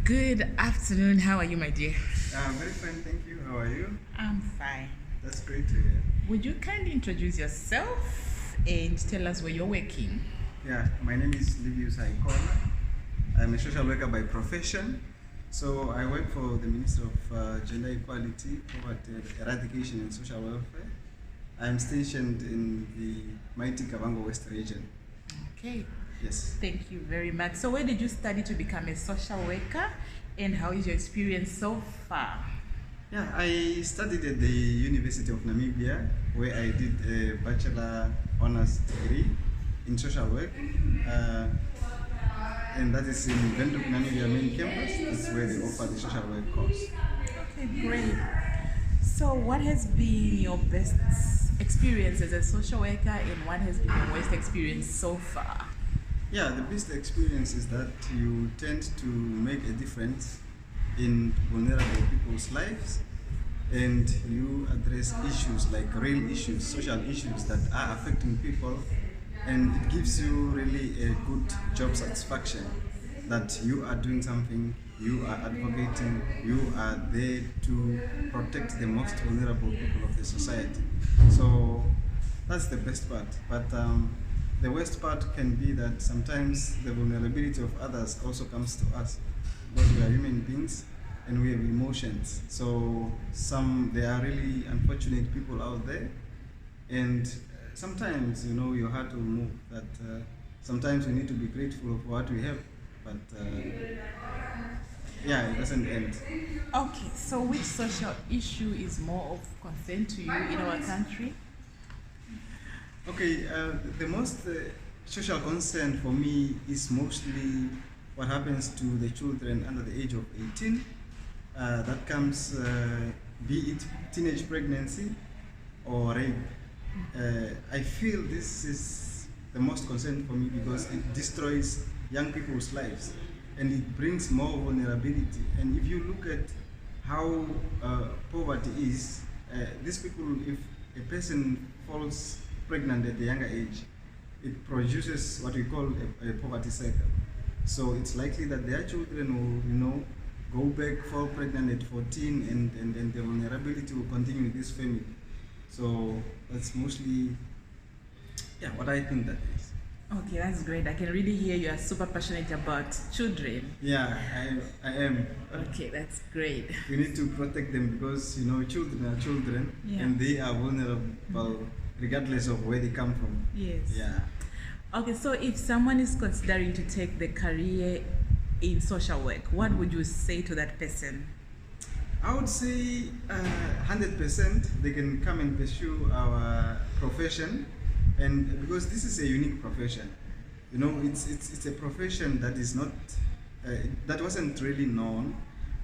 Good afternoon. How are you, my dear? Very fine, thank you. How are you? I'm fine. That's great to hear. Would you kindly introduce yourself and tell us where you're working? Yeah, my name is Levius. I'm a social worker by profession. So I work for the Ministry of Gender Equality, Poverty Eradication and Social Welfare. I'm stationed in the mighty Kavango West region. Okay. Yes. Thank you very much. So where did you study to become a social worker and how is your experience so far? Yeah, I studied at the University of Namibia where I did a bachelor honors degree in social work. And that is in Windhoek, Namibia main campus. That's where they offer the social work course. Okay, great. So what has been your best experience as a social worker and what has been your worst experience so far? Yeah, the best experience is that you tend to make a difference in vulnerable people's lives and you address issues like real issues, social issues that are affecting people, and it gives you really a good job satisfaction that you are doing something, you are advocating, you are there to protect the most vulnerable people of the society. So that's the best part. But the worst part can be that sometimes the vulnerability of others also comes to us because we are human beings and we have emotions. So there are really unfortunate people out there, and sometimes your heart will move that sometimes we need to be grateful for what we have, but yeah, it doesn't end. Okay, so which social issue is more of concern to you in our country? Okay, the most social concern for me is mostly what happens to the children under the age of 18. That comes, be it teenage pregnancy or rape. I feel this is the most concern for me because it destroys young people's lives and it brings more vulnerability. And if you look at how poverty is, these people, if a person falls pregnant at a younger age, it produces what we call a poverty cycle. So it's likely that their children will, go back, fall pregnant at 14, and the vulnerability will continue with this family. So that's mostly, yeah, what I think that is. Okay, that's great. I can really hear you are super passionate about children. Yeah, I am. Okay, that's great. We need to protect them because children are children, Yeah. and they are vulnerable regardless of where they come from. Yes. Yeah. Okay, so if someone is considering to take the career in social work, what would you say to that person? I would say 100% they can come and pursue our profession, and because this is a unique profession, it's a profession that is not that wasn't really known,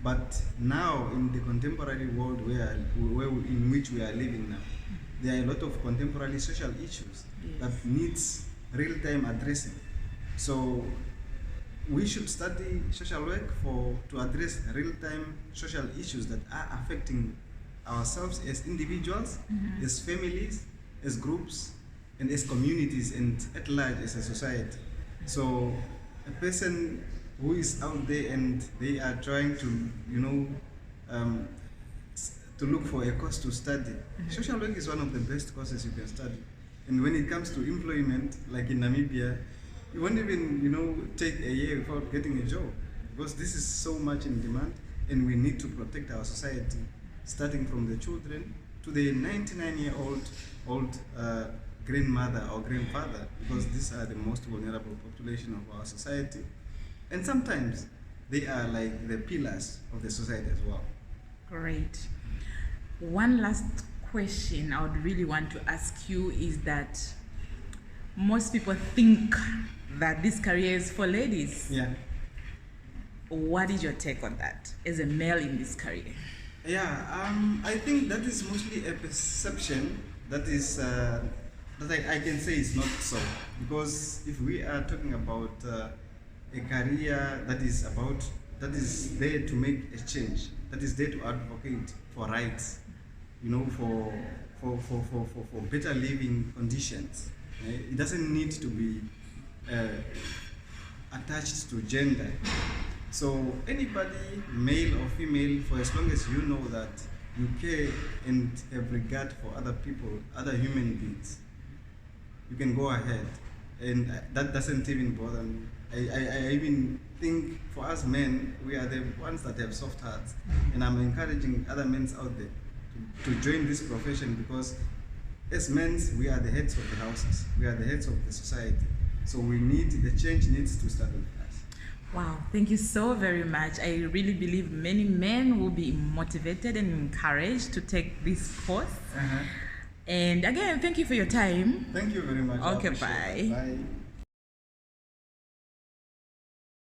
but now in the contemporary world in which we are living now, there are a lot of contemporary social issues that needs real-time addressing. So we should study social work to address real-time social issues that are affecting ourselves as individuals, as families, as groups, and as communities, and at large as a society. So a person who is out there and they are trying to, to look for a course to study, social work is one of the best courses you can study. And when it comes to employment, like in Namibia, you won't even, take a year without getting a job because this is so much in demand, and we need to protect our society, starting from the children to the 99-year-old grandmother or grandfather, because these are the most vulnerable population of our society, and sometimes they are like the pillars of the society as well. Great. One last question I would really want to ask you is that most people think that this career is for ladies. Yeah. What is your take on that as a male in this career? Yeah, I think that is mostly a perception that is that I can say is not so, because if we are talking about a career that is there to make a change, that is there to advocate for rights, for for better living conditions. It doesn't need to be attached to gender. So anybody, male or female, for as long as you know that you care and have regard for other people, other human beings, you can go ahead. And that doesn't even bother me. I even think for us men, we are the ones that have soft hearts. And I'm encouraging other men out there to join this profession, because as men, we are the heads of the houses. We are the heads of the society. So the change needs to start with us. Wow, thank you so very much. I really believe many men will be motivated and encouraged to take this course. Uh-huh. And again, thank you for your time. Thank you very much. Okay, bye. Bye.